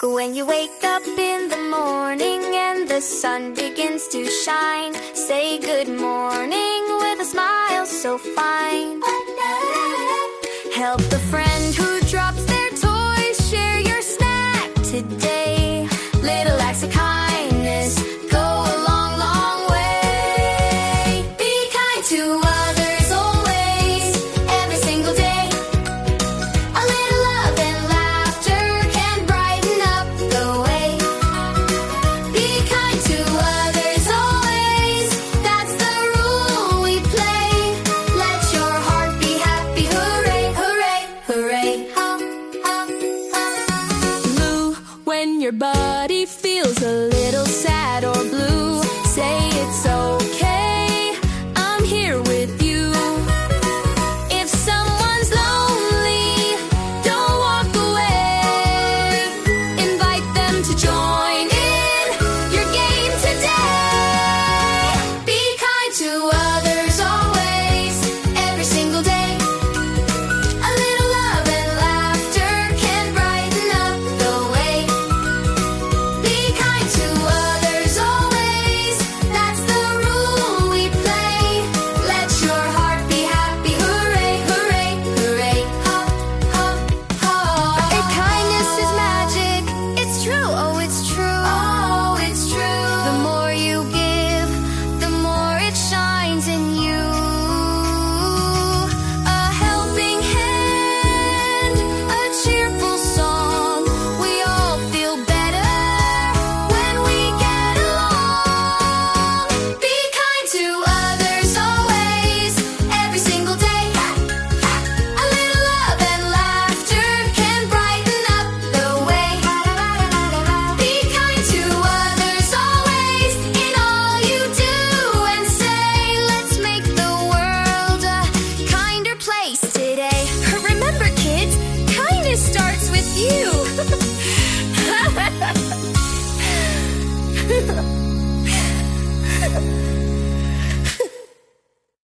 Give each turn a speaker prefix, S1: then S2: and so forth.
S1: When you wake up in the morning and the sun begins to shine, say good morning with a smile so fine. Help a friend who drops their toys, share your snack today. Little acts of kindness go a long, long way. Be kind to others always, every single day. A little love and laughter can brighten up the way. Be kind to others always, that's the rule we play. Let your heart be happy, hooray, hooray, hooray. Blue, when your body feels a little sad or blue, say it's so.